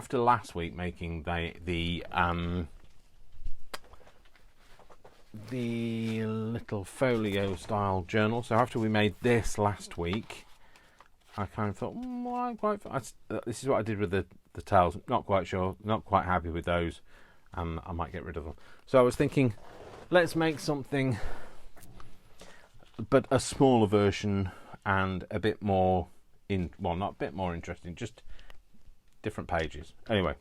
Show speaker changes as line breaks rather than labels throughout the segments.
after last week making the little folio style journal, so after we made this last week, I kind of thought, this is what I did with the tails. Not quite sure, not quite happy with those. I might get rid of them. So I was thinking, let's make something, but a smaller version and a bit more not a bit more interesting, just different pages. Anyway,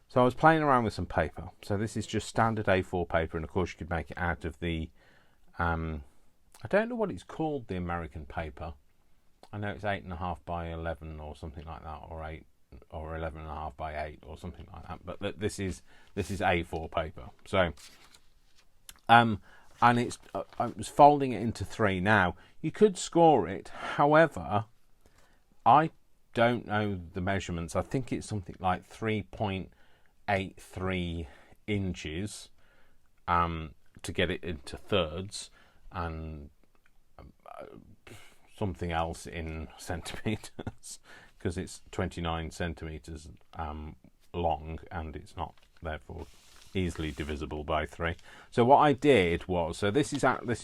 so I was playing around with some paper. So this is just standard A4 paper, and of course you could make it out of the I don't know what it's called, the American paper. I know it's 8.5 by 11 or something like that, or 11.5 by 8 or something like that. But this is A4 paper. So and it's I was folding it into 3. Now you could score it, however, I don't know the measurements. I think it's something like 3.83 inches to get it into thirds, and something else in centimeters, because it's 29 centimeters long, and it's not therefore easily divisible by 3. So what I did was, so this is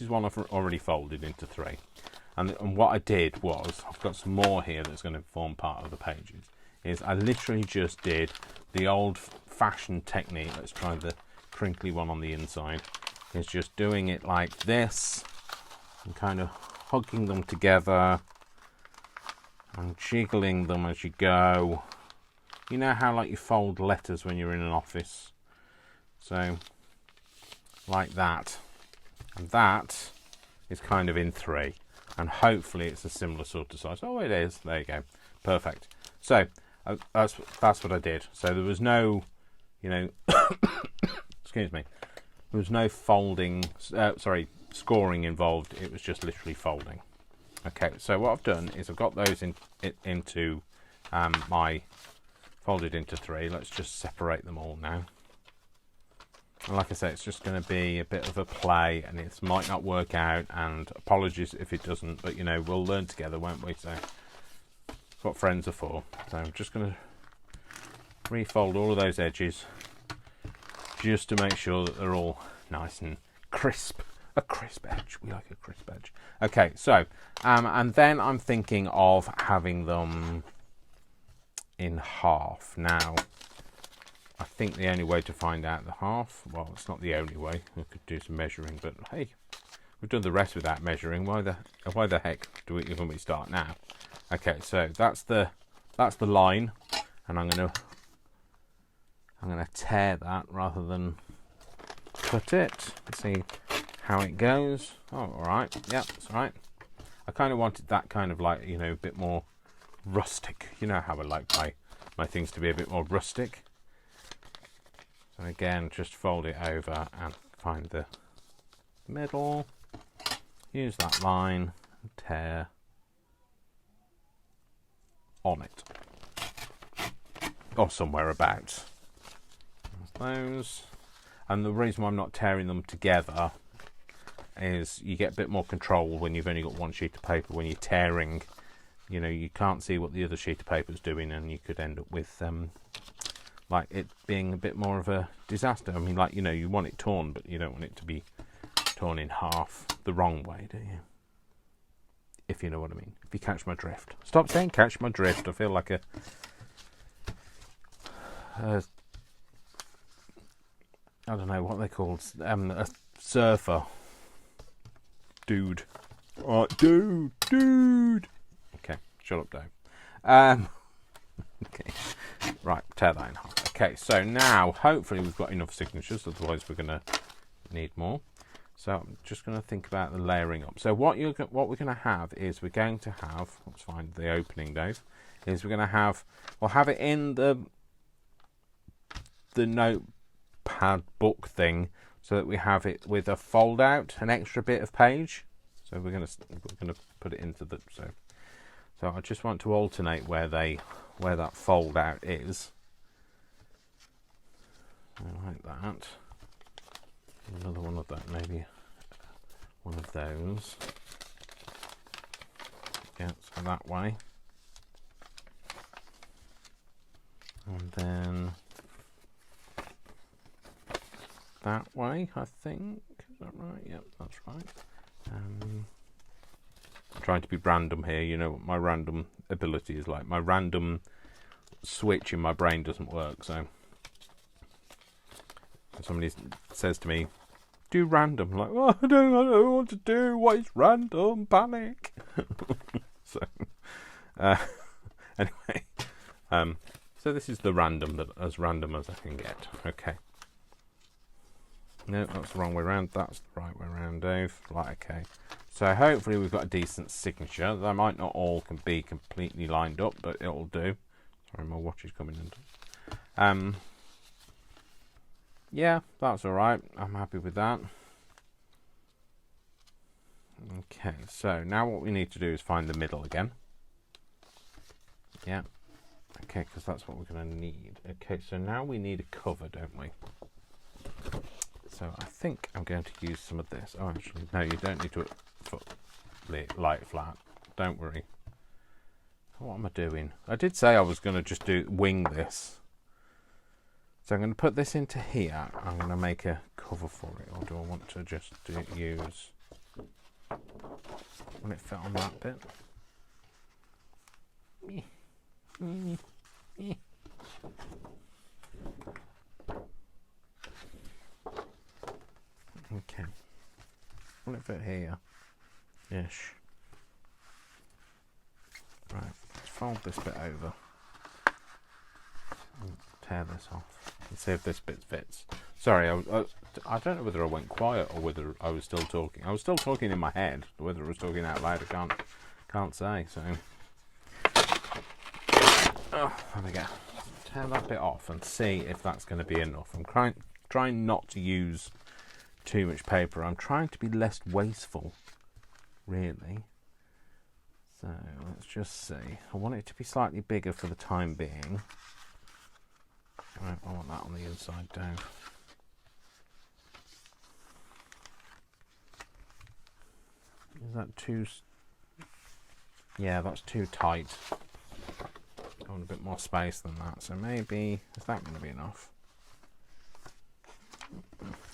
one I've already folded into 3, and what I did was, I've got some more here that's going to form part of the pages, is I literally just did the old-fashioned technique. Let's try the crinkly one on the inside. Is just doing it like this and kind of hugging them together and jiggling them as you go. You know how like you fold letters when you're in an office? So like that. And that is kind of in 3. And hopefully it's a similar sort of size. Oh, it is. There you go. Perfect. So that's what I did. So there was no, excuse me, there was no scoring involved. It was just literally folding. Okay, so what I've done is I've got those into my folded into 3. Let's just separate them all now. And like I say, it's just going to be a bit of a play, and it might not work out, and apologies if it doesn't, but we'll learn together, won't we? So that's what friends are for. So I'm just going to refold all of those edges just to make sure that they're all nice and crisp. A crisp edge. We like a crisp edge. Okay, so and then I'm thinking of having them in half. Now, I think the only way to find out the half, well, it's not the only way. We could do some measuring, but hey, we've done the rest without measuring. Why the heck do we when we start now? Okay, so that's the line, and I'm gonna tear that rather than cut it. Let's see how it goes. Oh, all right. Yeah, that's all right. I kind of wanted that kind of like a bit more rustic. You know how I like my things to be a bit more rustic. So again, just fold it over and find the middle. Use that line and tear on it, or somewhere about. Those. And the reason why I'm not tearing them together is you get a bit more control when you've only got one sheet of paper. When you're tearing, you can't see what the other sheet of paper is doing, and you could end up with like it being a bit more of a disaster. I mean, like, you want it torn, but you don't want it to be torn in half the wrong way, do you? If you know what I mean. If you catch my drift. Stop saying catch my drift. I feel like a I don't know what they're called. A surfer. Dude. Oh, dude. Okay, shut up, Dave. Okay. Right, tear that in half. Okay, so now hopefully we've got enough signatures, otherwise we're going to need more. So I'm just going to think about the layering up. So what we're going to have is let's find the opening, Dave. Is we'll have it in the notepad book thing, so that we have it with a fold out, an extra bit of page. So we're going to put it into the so I just want to alternate where that fold out is. I like that. Another one of that, maybe one of those. Yeah, so that way. And then that way, I think. Is that right? Yep, that's right. I'm trying to be random here. You know what my random ability is like. My random switch in my brain doesn't work. So if somebody says to me, do random, I'm like, oh, I don't know what to do. What is random? Panic. So anyway, so this is the random, that as random as I can get. Okay. No, that's the wrong way around. That's the right way around, Dave. Right, okay. So hopefully we've got a decent signature. They might not all can be completely lined up, but it'll do. Sorry, my watch is coming in. Yeah, that's all right. I'm happy with that. Okay, so now what we need to do is find the middle again. Yeah. Okay, because that's what we're going to need. Okay, so now we need a cover, don't we? So I think I'm going to use some of this. Oh, actually, no, you don't need to lie it flat. Don't worry. What am I doing? I did say I was going to just wing this. So I'm going to put this into here. I'm going to make a cover for it. Or do I want to just use... Will it fit on that bit? Okay. Will it fit here? Ish. Right, let's fold this bit over. And tear this off. And see if this bit fits. Sorry, I don't know whether I went quiet or whether I was still talking. I was still talking in my head. Whether I was talking out loud, I can't say. So, oh, there we go. Tear that bit off and see if that's going to be enough. I'm trying not to use too much paper. I'm trying to be less wasteful, really. So let's just see. I want it to be slightly bigger for the time being. Right, I want that on the inside down. Is that too... Yeah, that's too tight. I want a bit more space than that. So maybe... Is that going to be enough?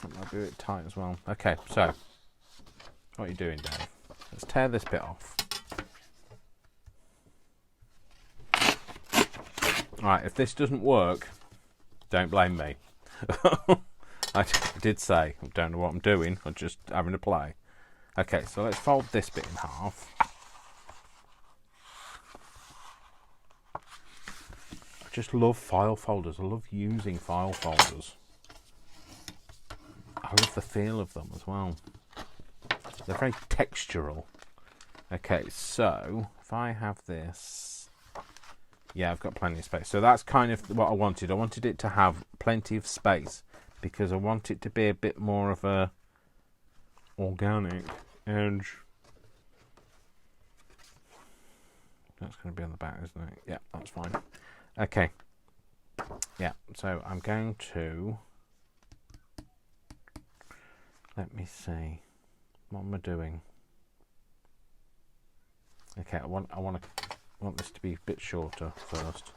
That might be a bit tight as well. Okay, so... What are you doing, Dave? Let's tear this bit off. Right, if this doesn't work, don't blame me. I did say, I don't know what I'm doing. I'm just having a play. Okay, so let's fold this bit in half. I just love file folders. I love using file folders. I love the feel of them as well. They're very textural. Okay, so if I have this... Yeah, I've got plenty of space. So that's kind of what I wanted. I wanted it to have plenty of space because I want it to be a bit more of a organic edge. That's going to be on the back, isn't it? Yeah, that's fine. Okay. Yeah, so I'm going to... Let me see. What am I doing? Okay, I want this to be a bit shorter first.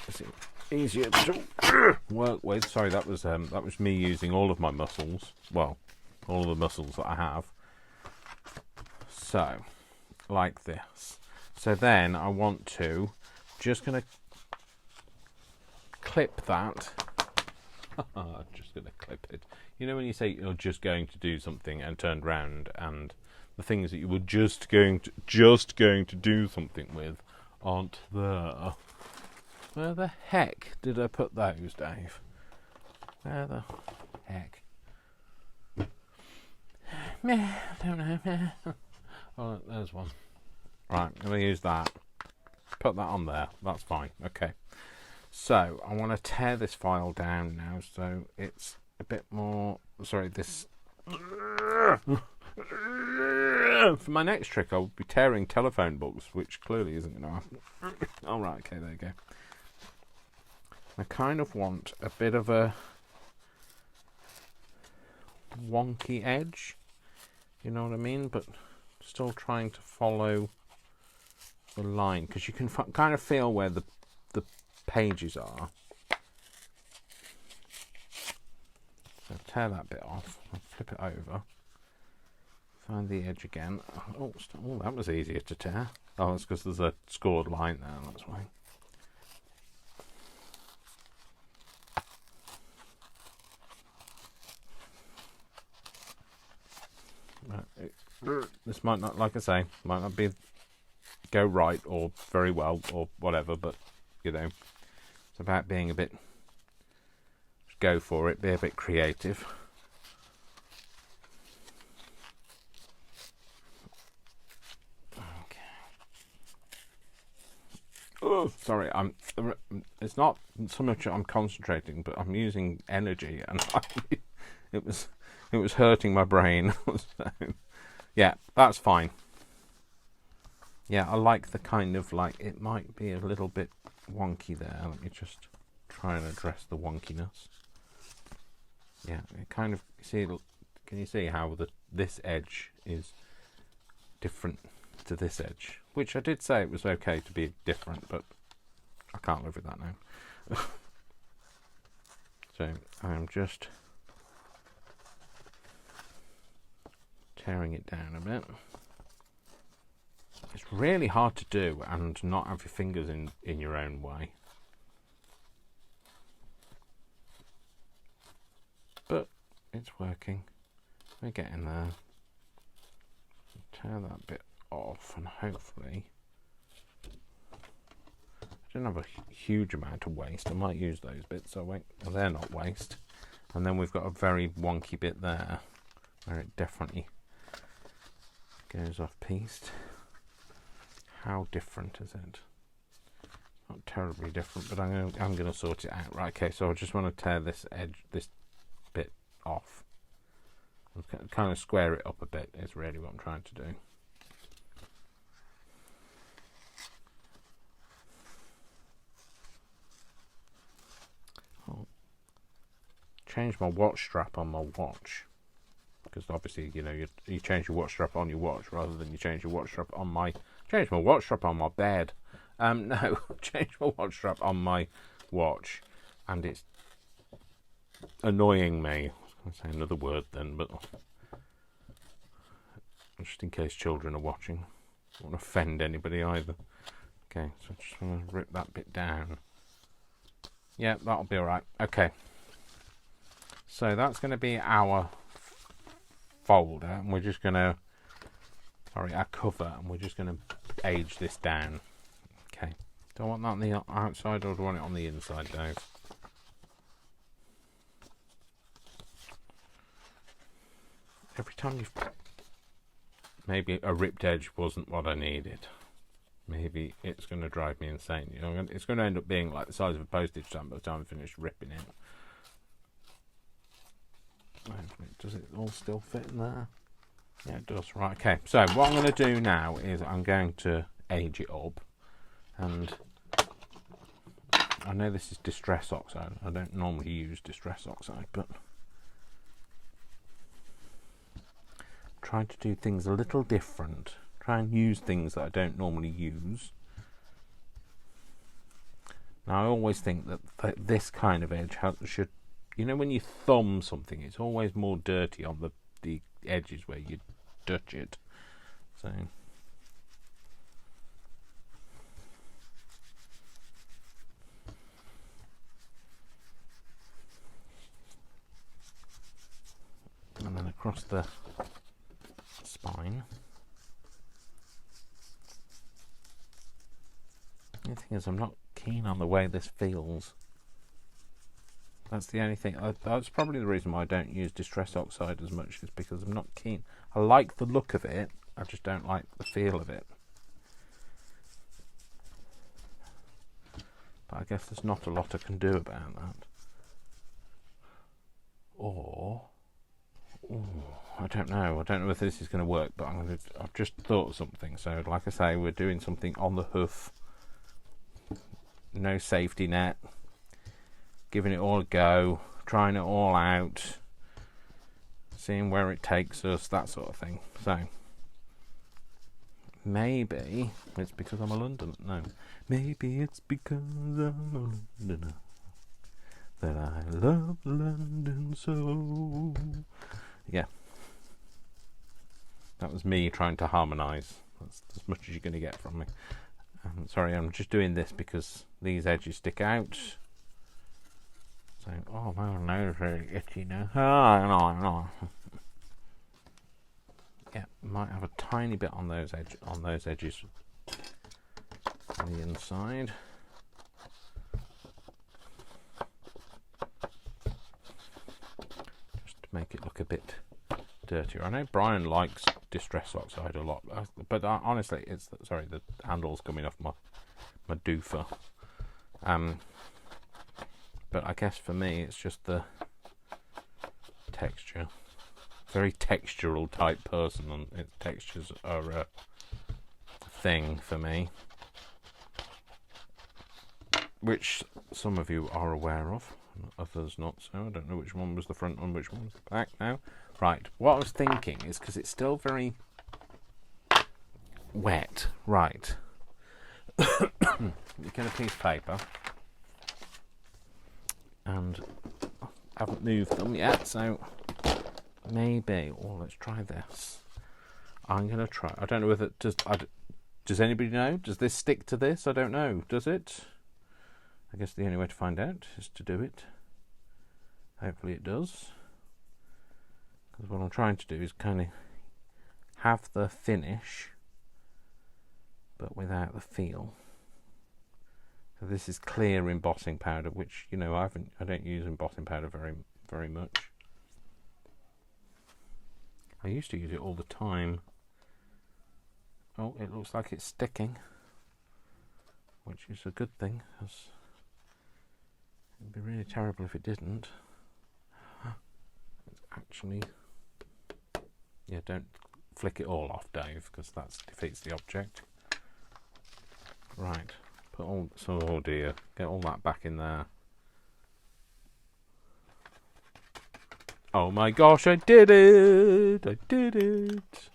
Is it easier to work with? Sorry, that was me using all of my muscles. Well, all of the muscles that I have. So, like this. So then I want to just going to clip that. I'm just going to clip it. You know when you say you're just going to do something and turned round and the things that you were just going to do something with aren't there. Where the heck did I put those, Dave? Where the heck? I don't know. Oh, there's one. Right, I'm going to use that. Put that on there. That's fine. Okay. So, I want to tear this file down now so it's a bit more... Sorry, this... For my next trick, I'll be tearing telephone books, which clearly isn't going to happen. All right, okay, there you go. I kind of want a bit of a wonky edge, you know what I mean? But still trying to follow the line, because you can kind of feel where the pages are. So tear that bit off, I'll flip it over, find the edge again. Oh, that was easier to tear. Oh, it's because there's a scored line there, that's why. This might not, like I say, might not be go right or very well or whatever, but you know, it's about being a bit, go for it, be a bit creative. Okay. Oh, sorry, it's not so much I'm concentrating, but I'm using energy, and it was hurting my brain. So, yeah, that's fine. Yeah, I like the kind of, like, it might be a little bit wonky there. Let me just try and address the wonkiness. Yeah, it kind of, can you see how this edge is different to this edge? Which I did say it was okay to be different, but I can't live with that now. So I'm just tearing it down a bit. It's really hard to do and not have your fingers in your own way. But it's working. We're getting there. Tear that bit off, and hopefully I don't have a huge amount of waste. I might use those bits, so they're not waste. And then we've got a very wonky bit there where it definitely goes off pieced. How different is it? Not terribly different, but I'm going to sort it out. Right, okay, so I just want to tear this bit off. Kind of square it up a bit is really what I'm trying to do. I'll change my watch strap on my watch, because obviously, you know, you change your watch strap on your watch rather than you change your watch strap on my bed. No, change my watch strap on my watch, and it's annoying me. I'll say another word then, but just in case children are watching, I don't want to offend anybody either. Okay, so I just want to rip that bit down. Yeah, that'll be alright. Okay, so that's going to be our folder, and we're just going to, sorry, our cover, and we're just going to age this down. Okay, do I want that on the outside or do I want it on the inside, Dave? Every time you've... Maybe a ripped edge wasn't what I needed. Maybe it's going to drive me insane. You know, it's going to end up being like the size of a postage stamp by the time I finish ripping it. Does it all still fit in there? Yeah, it does. Right, okay. So what I'm going to do now is I'm going to age it up. And I know this is distress oxide. I don't normally use distress oxide, but trying to do things a little different. Try and use things that I don't normally use. Now I always think that this kind of edge should, you know, when you thumb something, it's always more dirty on the edges where you touch it. So and then across the spine. The thing is, I'm not keen on the way this feels. That's the only thing. That's probably the reason why I don't use distress oxide as much, is because I'm not keen. I like the look of it, I just don't like the feel of it. But I guess there's not a lot I can do about that. Or, I don't know. I don't know if this is going to work, but I've just thought of something. So, like I say, we're doing something on the hoof. No safety net. Giving it all a go. Trying it all out. Seeing where it takes us. That sort of thing. So, maybe it's because I'm a Londoner. No, maybe it's because I'm a Londoner that I love London so. Yeah, that was me trying to harmonise. That's as much as you're going to get from me. Sorry, I'm just doing this because these edges stick out. So, oh, my nose is really itchy now. Oh, no. Yeah, might have a tiny bit on those edges on the inside. Just to make it look a bit dirtier. I know Brian likes Distress Oxide a lot, but honestly, it's the handle's coming off my doofer. But I guess for me, it's just the texture. Very textural type person, and textures are a thing for me, which some of you are aware of, others not so. I don't know which one was the front one, which one was the back now. Right, what I was thinking is, because it's still very wet, right, you get a piece of paper, and I haven't moved them yet, so maybe, let's try this. I'm going to try, I don't know whether, does anybody know? Does this stick to this? I don't know. Does it? I guess the only way to find out is to do it. Hopefully it does. Because what I'm trying to do is kind of have the finish, but without the feel. So this is clear embossing powder, which, you know, I don't use embossing powder very much. I used to use it all the time. Oh, it looks like it's sticking, which is a good thing, because it'd be really terrible if it didn't. It's actually, yeah, don't flick it all off, Dave, because that defeats the object. Right, oh dear, get all that back in there. Oh my gosh, I did it! I did it!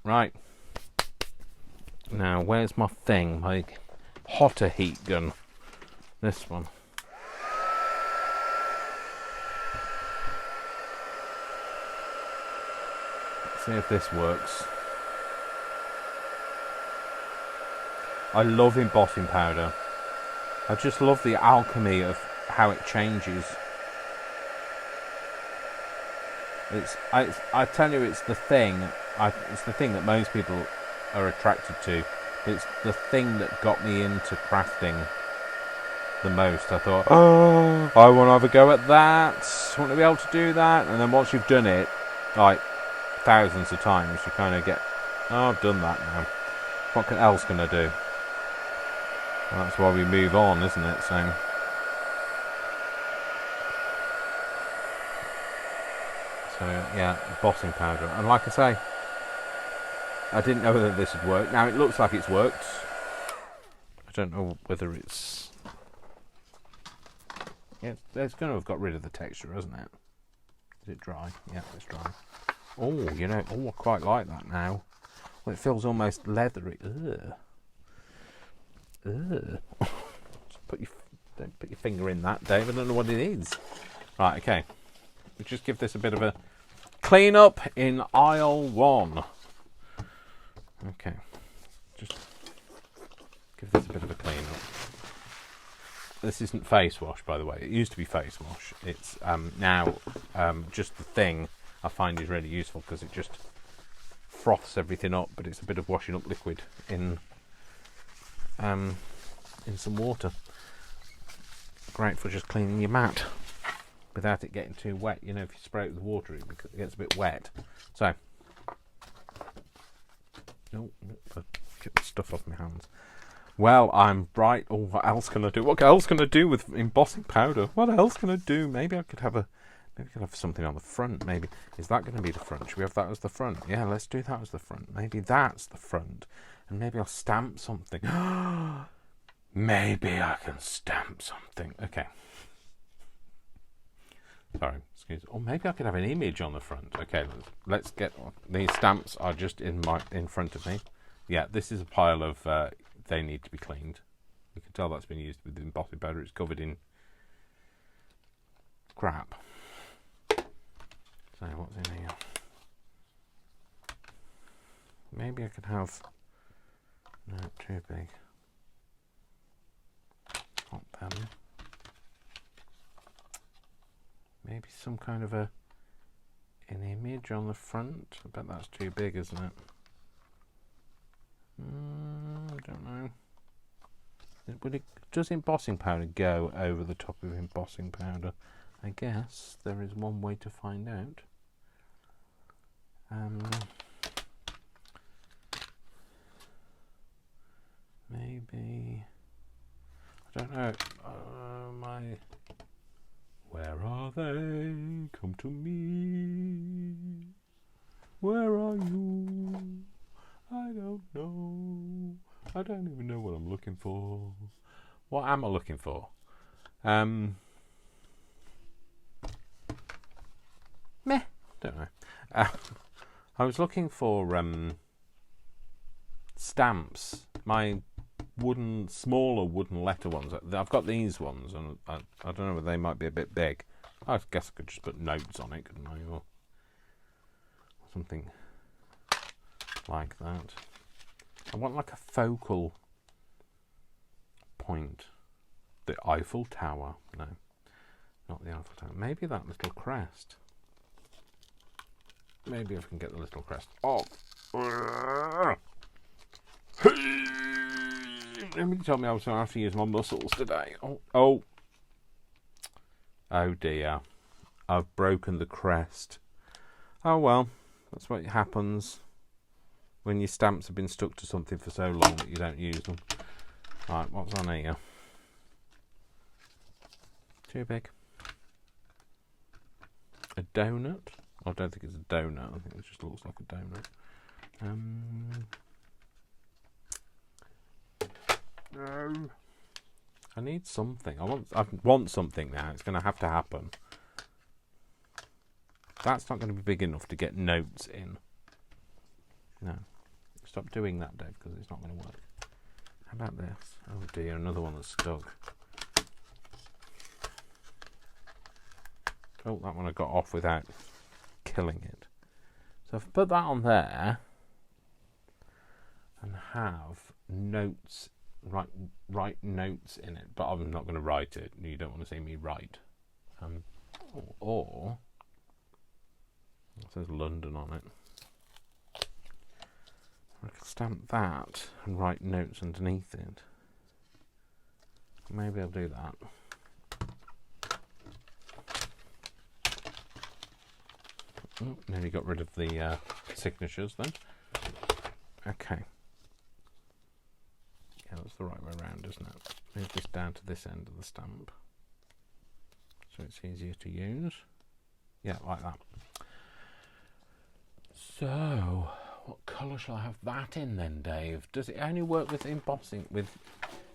Right. Now, where's my thing? My hotter heat gun. This one. Let's see if this works. I love embossing powder. I just love the alchemy of how it changes. I tell you, it's the thing. It's the thing that most people are attracted to. It's the thing that got me into crafting the most. I thought, oh, I want to have a go at that. I want to be able to do that. And then once you've done it, like thousands of times, you kind of get, oh, I've done that now. What else can I do? Well, that's why we move on, isn't it? So yeah, embossing powder. And like I say, I didn't know whether this would work. Now it looks like it's worked. I don't know whether it's... Yeah, it's going to have got rid of the texture, hasn't it? Is it dry? Yeah, it's dry. Oh, you know, I quite like that now. Well, it feels almost leathery. Ugh. Ugh. Don't put your finger in that, Dave. I don't know what it is. Right, okay. We'll just give this a bit of a clean up in aisle 1. Okay. Just give this a bit of a clean up. This isn't face wash, by the way. It used to be face wash. It's now just the thing I find is really useful because it just froths everything up, but it's a bit of washing up liquid in some water. Great for just cleaning your mat without it getting too wet. You know, if you spray it with water, it gets a bit wet. So, oh, get the stuff off my hands. Well, I'm bright. Oh, what else can I do? What else can I do with embossing powder? What else can I do? Maybe I could have something on the front. Maybe is that going to be the front? Should we have that as the front? Yeah, let's do that as the front. Maybe that's the front, and maybe I'll stamp something. Maybe I can stamp something. Okay. Sorry, excuse me. Or maybe I could have an image on the front. Okay, let's get... These stamps are just in front of me. Yeah, this is a pile of... they need to be cleaned. You can tell that's been used with embossing powder. It's covered in crap. So what's in here? Maybe I could have... No, too big. Not them. Maybe some kind of an image on the front. I bet that's too big, isn't it? I don't know. Does embossing powder go over the top of embossing powder? I guess there is one way to find out. Maybe... I don't know. Where are they? Come to me. Where are you? I don't know. I don't even know what I'm looking for. What am I looking for? Meh. Don't know. I was looking for stamps. My smaller wooden letter ones. I've got these ones, and I don't know whether they might be a bit big. I guess I could just put notes on it, couldn't I? Or something like that. I want like a focal point. The Eiffel Tower. No, not the Eiffel Tower. Maybe that little crest. Maybe if I can get the little crest off. Nobody told me I was going to have to use my muscles today. Oh dear. I've broken the crest. Oh well, that's what happens when your stamps have been stuck to something for so long that you don't use them. Right, what's on here? Too big. A donut? I don't think it's a donut. I think it just looks like a donut. No. I need something. I want something now. It's going to have to happen. That's not going to be big enough to get notes in. No. Stop doing that, Dave, because it's not going to work. How about this? Oh dear, another one that's stuck. Oh, that one I got off without killing it. So if I put that on there and have notes, write notes in it, but I'm not going to write it. You don't want to see me write. Or it says London on it. I could stamp that and write notes underneath it. Maybe I'll do that. Oh, nearly got rid of the signatures then. Okay. Yeah, that's the right way around, isn't it? Move this down to this end of the stamp so it's easier to use. Yeah, like that. So, what colour shall I have that in then, Dave? Does it only work with embossing, with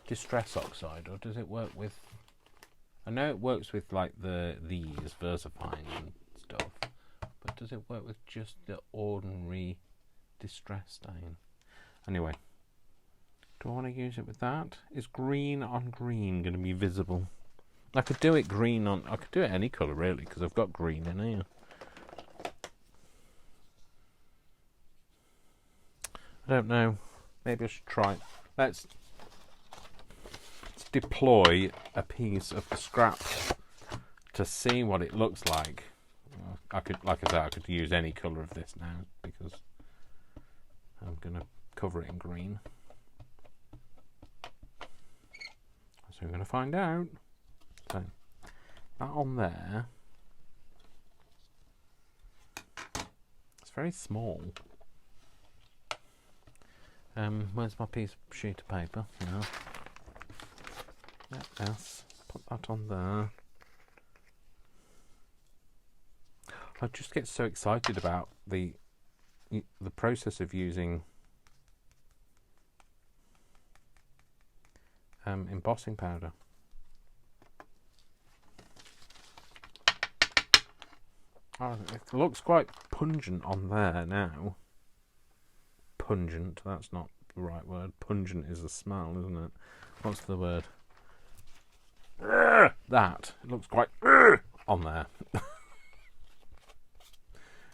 Distress Oxide, or does it work with... I know it works with like these VersaFine and stuff, but does it work with just the ordinary Distress stain? Anyway, do I want to use it with that? Is green on green going to be visible? I could do it green on... I could do it any colour really, because I've got green in here. I don't know. Maybe I should try it. Let's deploy a piece of the scrap to see what it looks like. I could, like I said, I could use any colour of this now because I'm going to cover it in green. So we're going to find out. So that on there. It's very small. Where's my sheet of paper? No. Yes. Put that on there. I just get so excited about the process of using embossing powder. Oh, it looks quite pungent on there now. Pungent, that's not the right word. Pungent is the smell, isn't it? What's the word? That. It looks quite on there.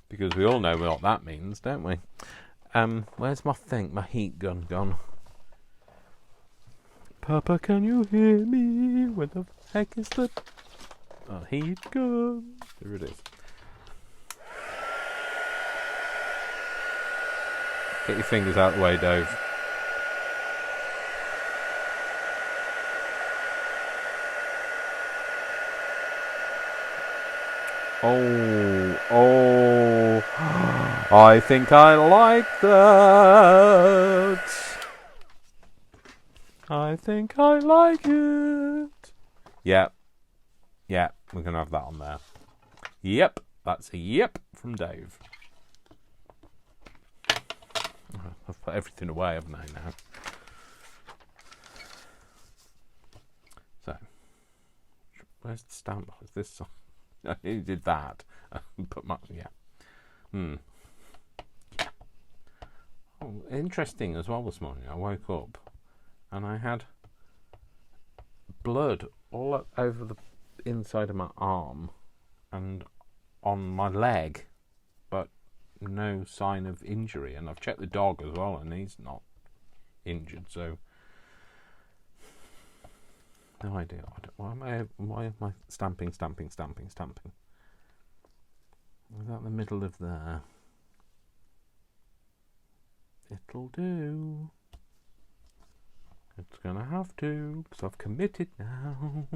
Because we all know what that means, don't we? Where's my my heat gun gone? Papa, can you hear me? Where the heck is the heat gun? There it is. Get your fingers out of the way, Dave. Oh, I think I like that. I think I like it. Yep, we're going to have that on there. Yep, that's a yep from Dave. I've put everything away, haven't I, now? So, where's the stamp? Is this song? I did that. Put my Oh, interesting as well this morning. I woke up and I had blood all over the inside of my arm and on my leg, but no sign of injury. And I've checked the dog as well, and he's not injured. So no idea. Why am I stamping? Is that in the middle of there? It'll do. It's gonna have to, because I've committed now.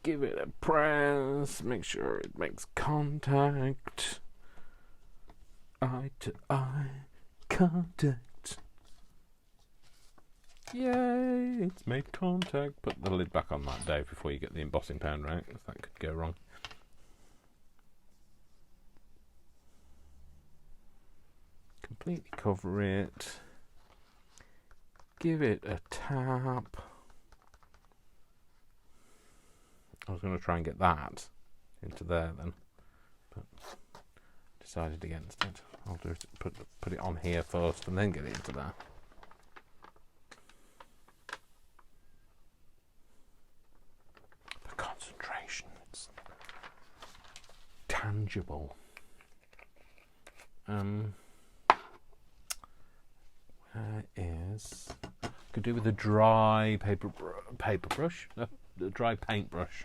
Give it a press. Make sure it makes contact. Eye to eye contact. Yay, it's made contact. Put the lid back on that, Dave, before you get the embossing powder out, if that could go wrong. Completely cover it. Give it a tap. I was going to try and get that into there then, but decided against it. I'll do it, put it on here first and then get it into there. The concentration, it's tangible. Where is? Could do with a dry paper brush, the dry paintbrush.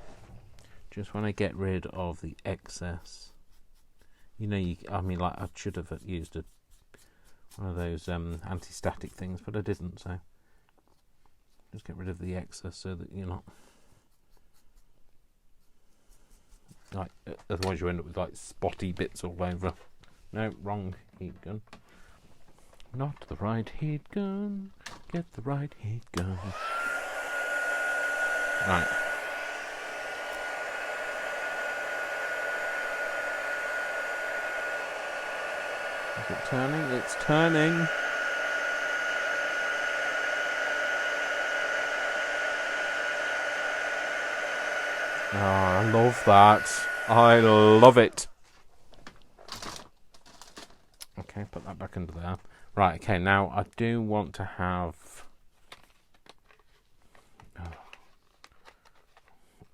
Just when I get rid of the excess. You know, like I should have used one of those anti-static things, but I didn't. So just get rid of the excess so that you're not like. Otherwise, you end up with like spotty bits all over. No, wrong heat gun. Not the right heat gun. Get the right heat gun. Right. Is it turning? It's turning. Oh, I love that. I love it. Okay, put that back under there. Right, okay, now I do want to have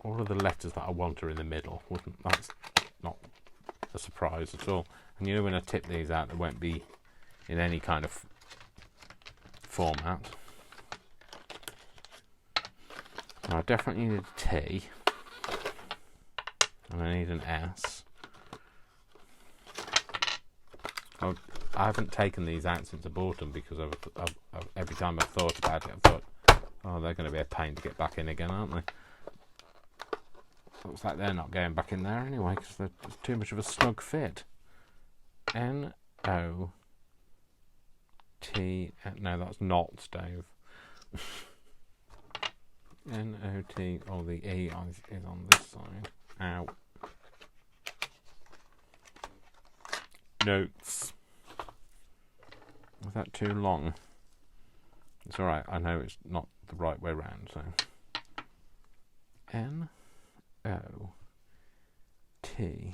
all of the letters that I want are in the middle. That's not a surprise at all. And you know, when I tip these out, they won't be in any kind of format. Now, I definitely need a T. And I need an S. I haven't taken these out since I bought them because I've every time I've thought about it, I've thought, oh, they're going to be a pain to get back in again, aren't they? Looks like they're not going back in there anyway because they're just too much of a snug fit. N-O-T... No, that's not, Dave. N-O-T... Oh, the E is on this side. Ow. Notes. Was that too long? It's alright, I know it's not the right way round, so... N-O-T... T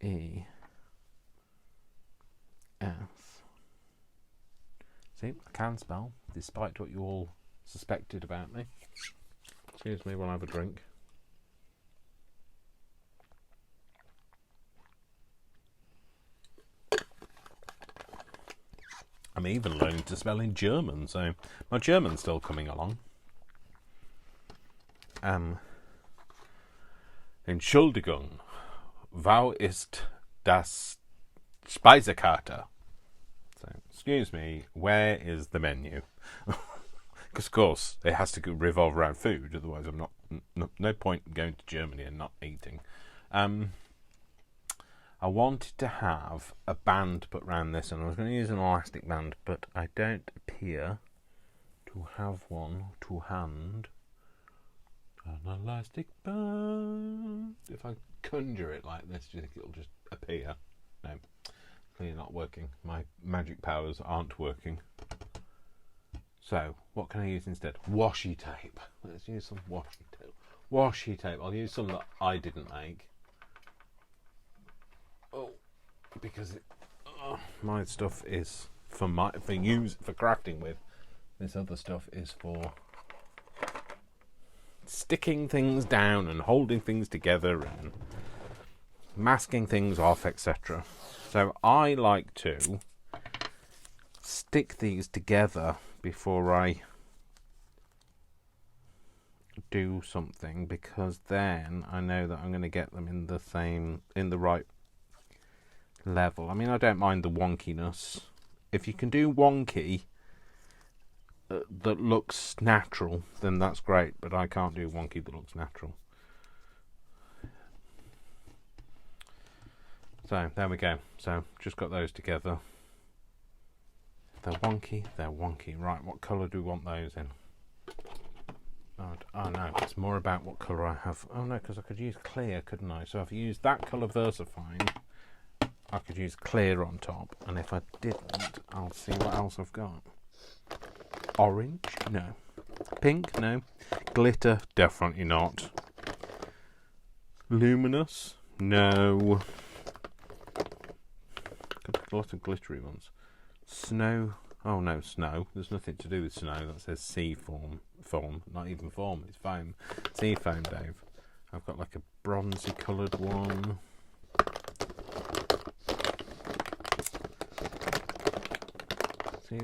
E S. See, I can spell, despite what you all suspected about me. Excuse me while I have a drink. I'm even learning to spell in German, so my German's still coming along. Entschuldigung, wo ist das Speisekarte? So, excuse me, where is the menu? Because of course it has to revolve around food, otherwise I'm no point in going to Germany and not eating. I wanted to have a band put around this, and I was going to use an elastic band, but I don't appear to have one to hand. An elastic band. If I conjure it like this, do you think it'll just appear? No, clearly not working. My magic powers aren't working. So, what can I use instead? Washi tape. Let's use some washi tape. Washi tape. I'll use some that I didn't make. Oh, because my stuff is for crafting with. This other stuff is for sticking things down and holding things together and masking things off, etc. So I like to stick these together before I do something, because then I know that I'm going to get them in the right level. I mean, I don't mind the wonkiness. If you can do wonky that looks natural, then that's great, but I can't do wonky that looks natural. So there we go. So just got those together. They're wonky, they're wonky. Right, what colour do we want those in? Oh no, it's more about what colour I have. Oh no, because I could use clear, couldn't I? So if I use that colour VersaFine, I could use clear on top, and if I didn't, I'll see what else I've got. Orange? No. Pink? No. Glitter? Definitely not. Luminous? No. Got a lot of glittery ones. Snow? Oh no, snow. There's nothing to do with snow. That says sea foam. Not even foam, it's foam. Sea foam, Dave. I've got like a bronzy coloured one. See,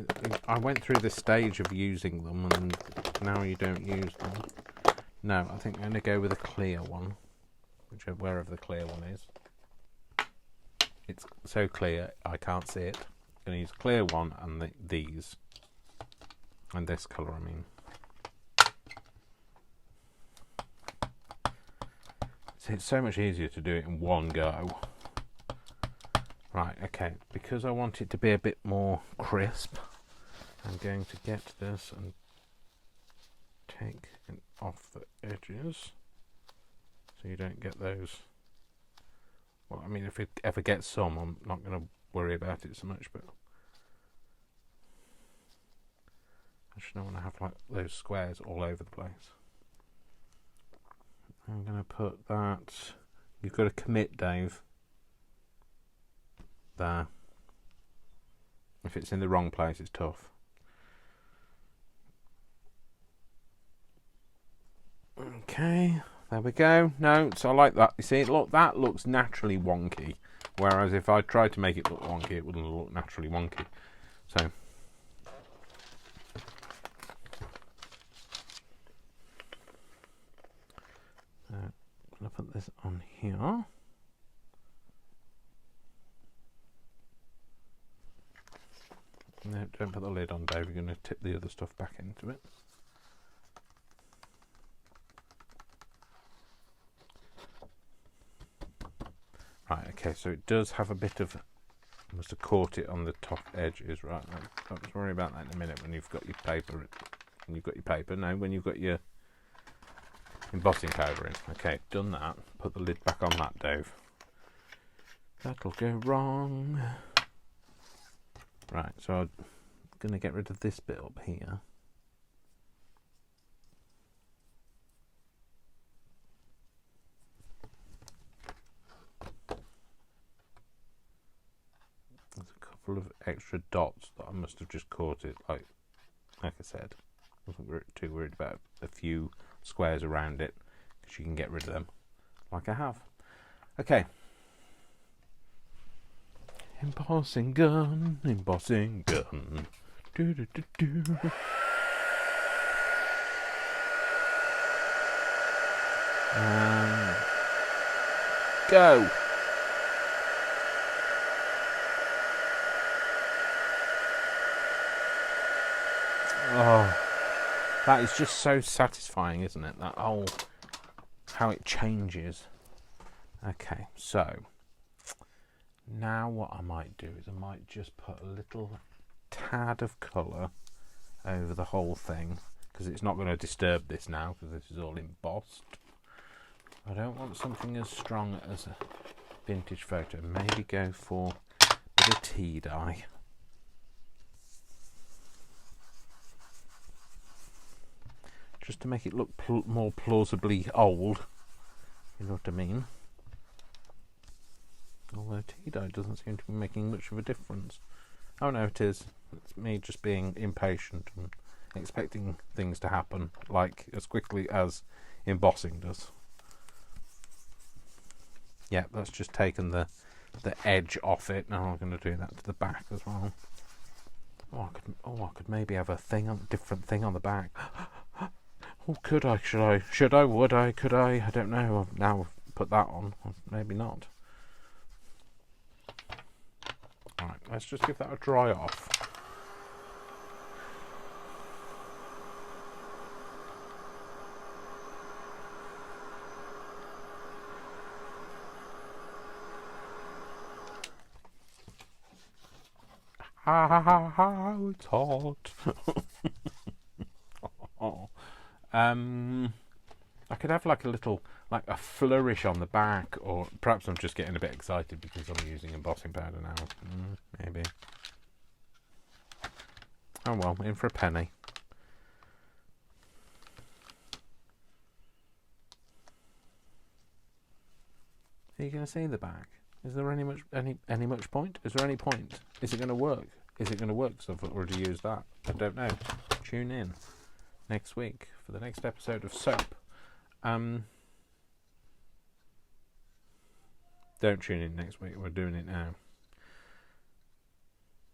I went through this stage of using them, and now you don't use them. No, I think I'm going to go with a clear one, wherever the clear one is. It's so clear I can't see it. I'm going to use a clear one and these, and this colour, I mean. See, it's so much easier to do it in one go. Right, okay, because I want it to be a bit more crisp, I'm going to get this and take it off the edges so you don't get those. Well, I mean, if it ever gets some, I'm not going to worry about it so much, but I just don't want to have like those squares all over the place. I'm going to put that. You've got to commit, Dave. There. If it's in the wrong place, it's tough. Okay, there we go. No, so I like that. You see, look, that looks naturally wonky. Whereas if I tried to make it look wonky, it wouldn't look naturally wonky. So. I'm going to put this on here. No, don't put the lid on, Dave. You're going to tip the other stuff back into it. Right, okay, so it does have a bit of... I must have caught it on the top edges, right? Don't worry about that in a minute when you've got your paper. When you've got your paper, no, when you've got your embossing powder in. Okay, done that. Put the lid back on that, Dave. That'll go wrong. Right, so I'm going to get rid of this bit up here. extra dots that I must have just caught it. Like I said, I wasn't too worried about a few squares around it, because you can get rid of them, like I have. Okay. Embossing gun, embossing gun. Do do do do. Go. Oh, that is just so satisfying, isn't it? That whole, how it changes. Okay, so now what I might do is I might just put a little tad of colour over the whole thing, because it's not going to disturb this now, because this is all embossed. I don't want something as strong as a vintage photo. Maybe go for a bit of tea dye. Just to make it look more plausibly old. You know what I mean? Although tea dye doesn't seem to be making much of a difference. Oh no, it is. It's me just being impatient and expecting things to happen like as quickly as embossing does. Yeah, that's just taken the edge off it. Now I'm going to do that to the back as well. I could maybe have a different thing on the back. Oh, could I? Should I? Should I? Would I? Could I? I don't know. I've now put that on. Maybe not. Alright, let's just give that a dry off. How it's hot. Oh. I could have like a flourish on the back, or perhaps I'm just getting a bit excited because I'm using embossing powder now. Maybe. Oh well, in for a penny. Are you going to see the back? Is there any much point? Is there any point? Is it going to work? Is it going to work? Because I've already used that. I don't know. Tune in next week for the next episode of Soap. Don't tune in next week. We're doing it now.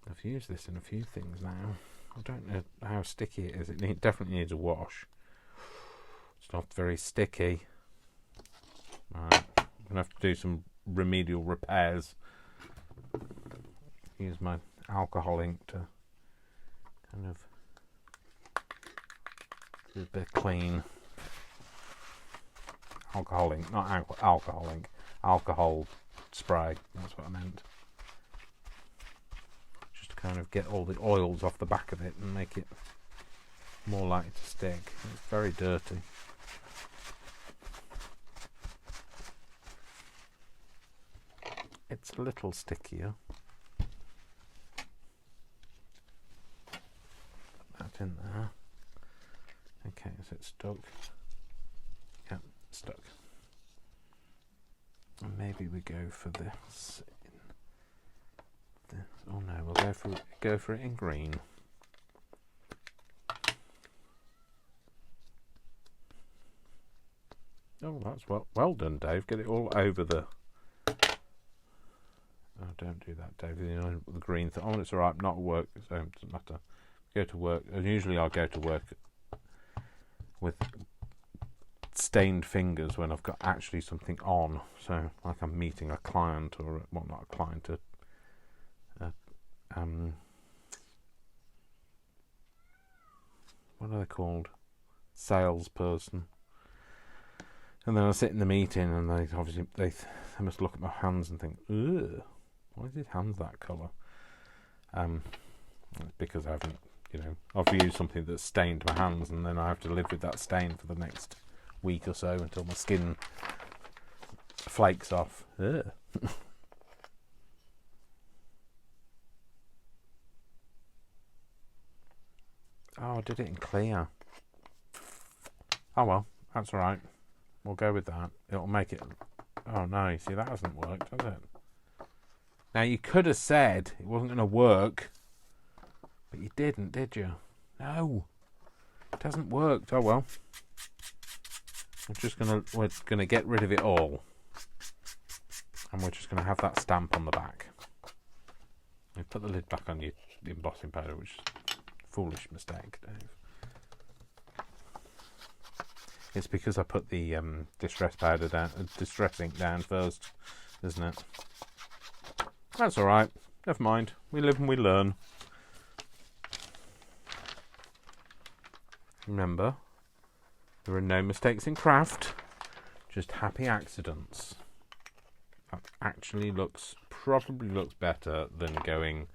I've used this in a few things now. I don't know how sticky it is. It definitely needs a wash. It's not very sticky. Right. I'm going to have to do some remedial repairs. Use my alcohol ink to kind of do a bit clean. Alcohol ink, not alcohol ink. Alcohol spray, that's what I meant. Just to kind of get all the oils off the back of it and make it more likely to stick. It's very dirty. It's a little stickier. Put that in there. Okay, is it stuck? Yeah, stuck. And maybe we go for this. Oh no, we'll go for it in green. Oh, that's well done, Dave. Get it all over the. Oh, don't do that, Dave. You know, the green thing. Oh, it's all right. Not at work, so it doesn't matter. Go to work. And usually, I'll go to work with stained fingers when I've got actually something on. So, like I'm meeting a client, or well, not a client, what are they called? Salesperson. And then I sit in the meeting, and they obviously they must look at my hands and think, ugh, why is his hands that colour? It's because I haven't, I've used something that's stained my hands, and then I have to live with that stain for the next week or so until my skin flakes off. Ugh. Oh, I did it in clear. Oh well, that's alright. We'll go with that. It'll make it. Oh no, you see that hasn't worked, has it? Now, you could have said it wasn't going to work, but you didn't, did you? No, it hasn't worked. Oh well. We're gonna get rid of it all, and we're just gonna have that stamp on the back. You put the lid back on your embossing powder, which is a foolish mistake, Dave. It's because I put the distress ink down first, isn't it? That's all right. Never mind. We live and we learn. Remember, there are no mistakes in craft, just happy accidents. That actually probably looks better than going,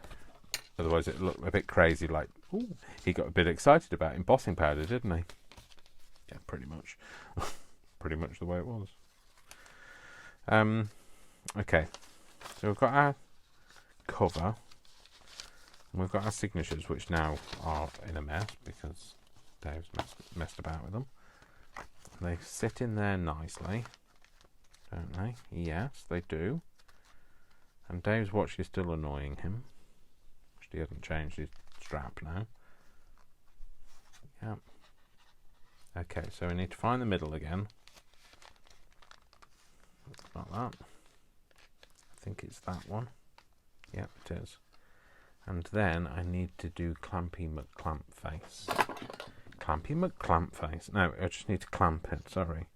otherwise it looked a bit crazy, like, ooh, he got a bit excited about embossing powder, didn't he? Yeah, pretty much. Pretty much the way it was. Okay, so we've got our cover, and we've got our signatures, which now are in a mess because Dave's messed about with them. They sit in there nicely, don't they? Yes, they do. And Dave's watch is still annoying him. He hasn't changed his strap now. Yep. Okay, so we need to find the middle again. Like that. I think it's that one. Yep, it is. And then I need to do Clampy McClamp face. Clampy McClamp face. No, I just need to clamp it, sorry.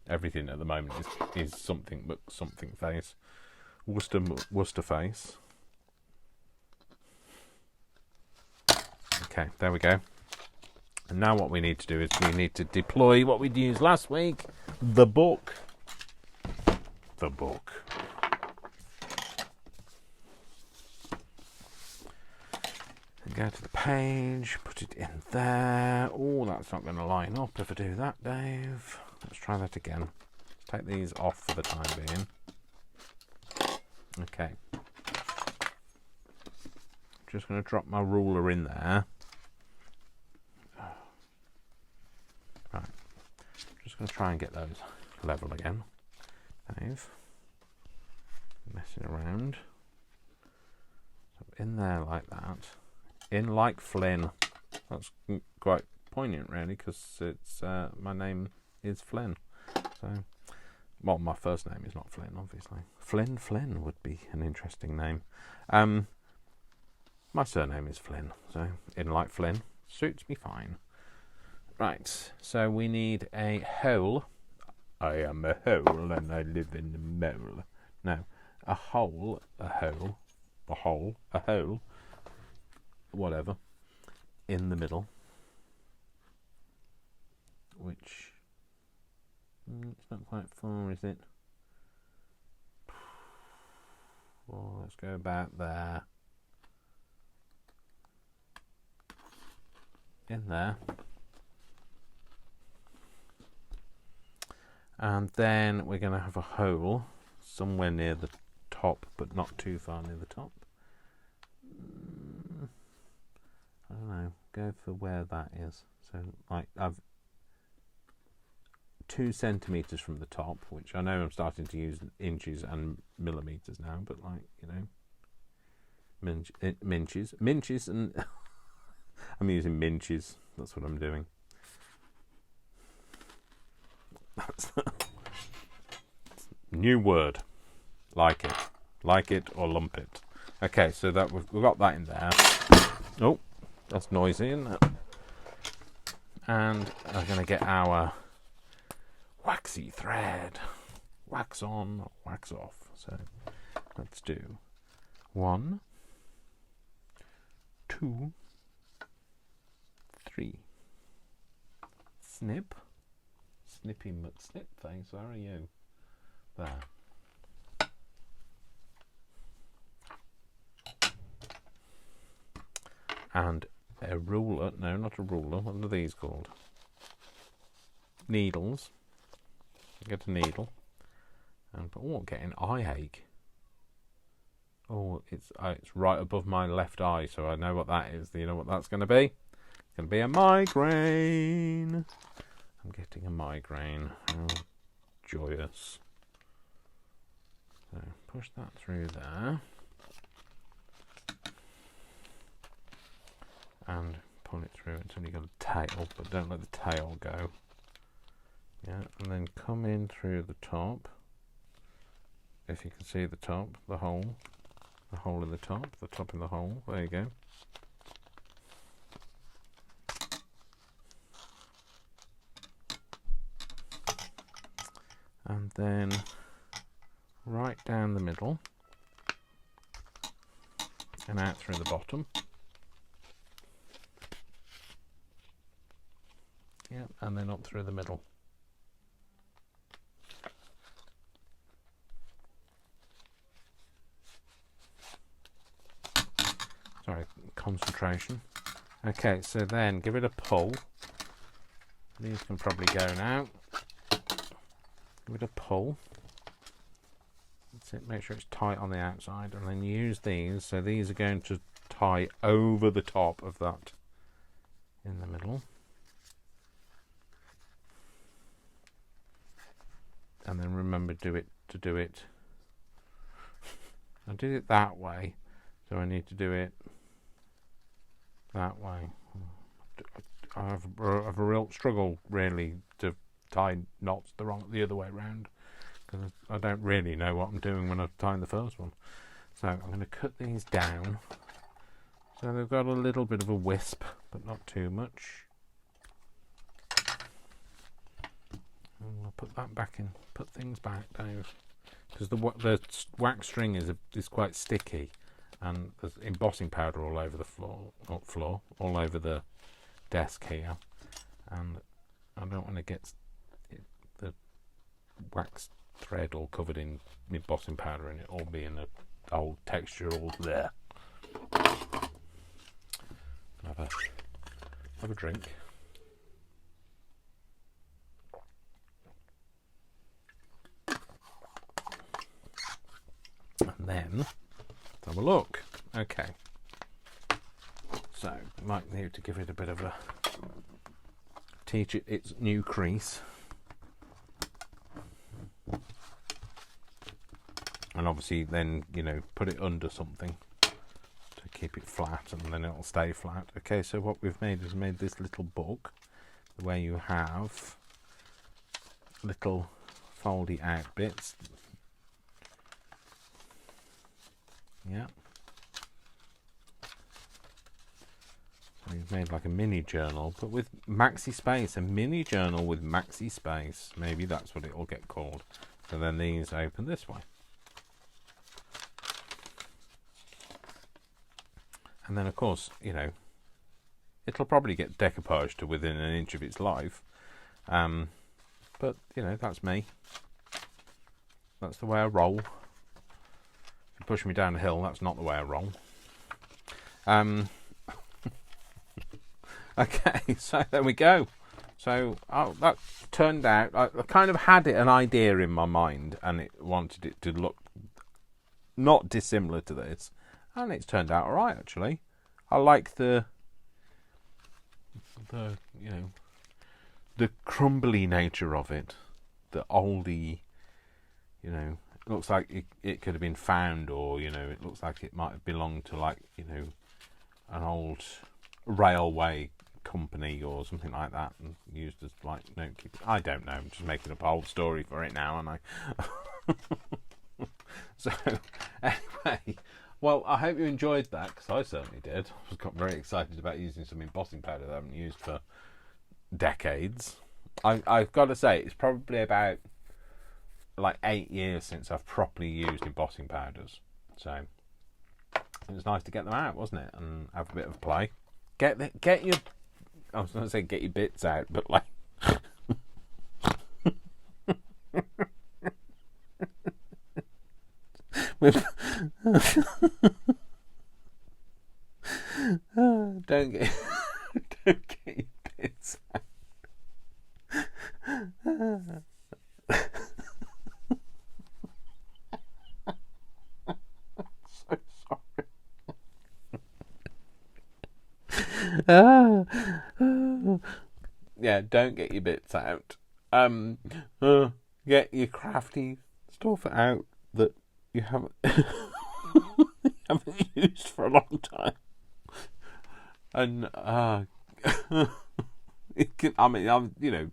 Everything at the moment is something but something face. Worcester face. Okay, there we go. And now what we need to do is we need to deploy what we'd used last week. The book. The book. And go to the page, put it in there. Oh, that's not going to line up if I do that, Dave. Let's try that again. Let's take these off for the time being. Okay. Just going to drop my ruler in there. Right. Just going to try and get those level again. Dave. Messing around. So in there like that. In like Flynn. That's quite poignant, really, because it's my name is Flynn. So, well, my first name is not Flynn, obviously. Flynn would be an interesting name. My surname is Flynn, so in like Flynn suits me fine. Right, so we need a hole. I am a hole and I live in the mole. No, a hole, whatever, in the middle, which it's not quite far, is it? Well, let's go about there. In there. And then we're going to have a hole somewhere near the top, but not too far near the top. I don't know, go for where that is. So, like, I've 2 centimetres from the top, which I know I'm starting to use inches and millimetres now, but, like, you know, minches, and I'm using minches. That's what I'm doing. That's new word. Like it or lump it. Okay, so that we've got that in there. Oh, that's noisy, isn't it? And I'm going to get our waxy thread. Wax on, wax off. So let's do 1, 2, 3. Snip. Snippy McSnip face, where are you? There. And a ruler. No, not a ruler. What are these called? Needles. Get a needle. And get an eye ache. Oh, it's right above my left eye, so I know what that is. Do you know what that's going to be? It's going to be a migraine. I'm getting a migraine. Oh, joyous. So push that through there. And pull it through until you got a tail, but don't let the tail go. Yeah, and then come in through the top. If you can see the top, the hole in the top in the hole. There you go. And then right down the middle and out through the bottom. Yeah, and then up through the middle. Sorry, concentration. Okay, so then give it a pull. These can probably go now. Give it a pull. That's it. Make sure it's tight on the outside, and then use these. So these are going to tie over the top of that in the middle. And then remember to do it. I did it that way, so I need to do it that way. I have a real struggle really to tie knots the other way around, because I don't really know what I'm doing when I'm tying the first one. So I'm going to cut these down so they've got a little bit of a wisp, but not too much. And we'll put that back in. Put things back down, because the wax string is quite sticky, and there's embossing powder all over the floor, all over the desk here, and I don't want to get the wax thread all covered in embossing powder and it all being an old texture all there. Have a drink. And then let's have a look. Okay, so might need to give it a bit of a teach it its new crease, and obviously then put it under something to keep it flat, and then it'll stay flat. Okay, so what we've made is made this little book where you have little foldy out bits. Yeah. So you've made like a mini journal, but with maxi space. A mini journal with maxi space. Maybe that's what it will get called. So then these open this way. And then of course, it'll probably get decoupaged to within an inch of its life. But, that's me. That's the way I roll. Push me down a hill, that's not the way I roll. Okay, so there we go. So that turned out, I kind of had an idea in my mind, and it wanted it to look not dissimilar to this, and it's turned out alright actually. I like the crumbly nature of it, the oldie, it looks like it could have been found, or it looks like it might have belonged to an old railway company or something like that, and used as note keeping. I don't know. I'm just making up a whole story for it now, aren't I? So anyway, well, I hope you enjoyed that, because I certainly did. I got very excited about using some embossing powder that I haven't used for decades. I've got to say, it's probably about 8 years since I've properly used embossing powders, so it was nice to get them out, wasn't it, and have a bit of play. Get your, I was going to say get your bits out, but don't get your bits out. Yeah, don't get your bits out. Get your crafty stuff out that you haven't haven't used for a long time, and it can, I mean, I'm, you know,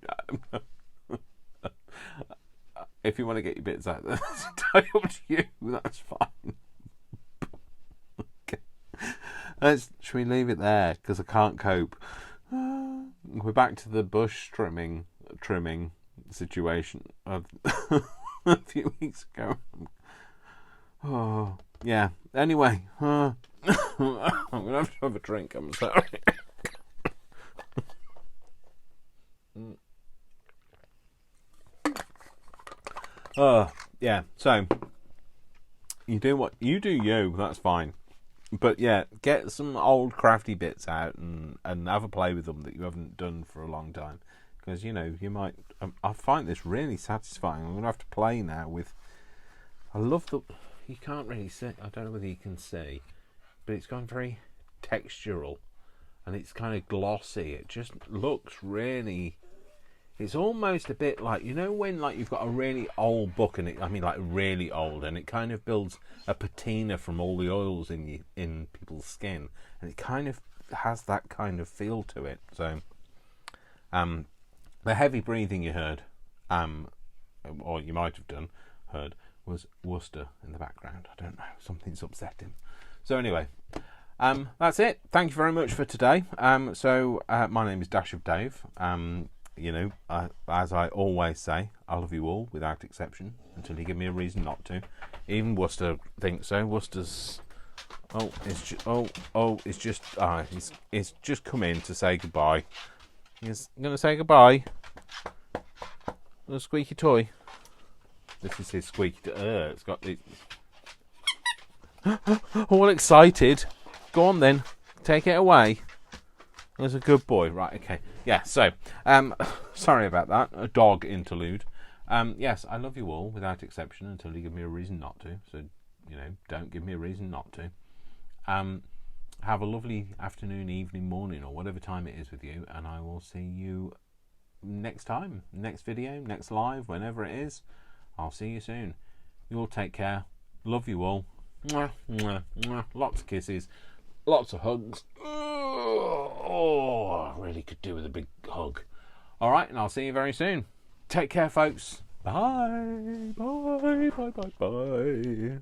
if you want to get your bits out, that's entirely up to you. That's fine. Okay. Should we leave it there because I can't cope? We're back to the bush trimming situation of a few weeks ago. Oh yeah. Anyway, I'm gonna have to have a drink. I'm sorry. Yeah. So you do what you do. That's fine. But yeah, get some old crafty bits out and have a play with them that you haven't done for a long time. Because, you know, you might... I find this really satisfying. I'm going to have to play now with... I love the... You can't really see... I don't know whether you can see. But it's gone very textural. And it's kind of glossy. It just looks really... It's almost a bit like, you know, when like you've got a really old book, and I mean like really old, and it kind of builds a patina from all the oils in people's skin, and it kind of has that kind of feel to it. So, the heavy breathing you heard, or you might have heard, was Worcester in the background. I don't know, something's upsetting. So anyway, that's it. Thank you very much for today. My name is Dash of Dave. You know, as I always say, I love you all without exception until you give me a reason not to. Even Worcester thinks so. Worcester's it's just come in to say goodbye. He's gonna say goodbye. Little squeaky toy. This is his squeaky toy. It's got the all excited. Go on then, take it away. There's a good boy. Right, okay. Yeah, so, sorry about that. A dog interlude. Yes, I love you all without exception until you give me a reason not to. So, you know, don't give me a reason not to. Have a lovely afternoon, evening, morning, or whatever time it is with you. And I will see you next time. Next video, next live, whenever it is. I'll see you soon. You all take care. Love you all. Mwah, mwah, mwah. Lots of kisses. Lots of hugs. Oh, I really could do with a big hug. All right, and I'll see you very soon. Take care, folks. Bye. Bye, bye, bye, bye.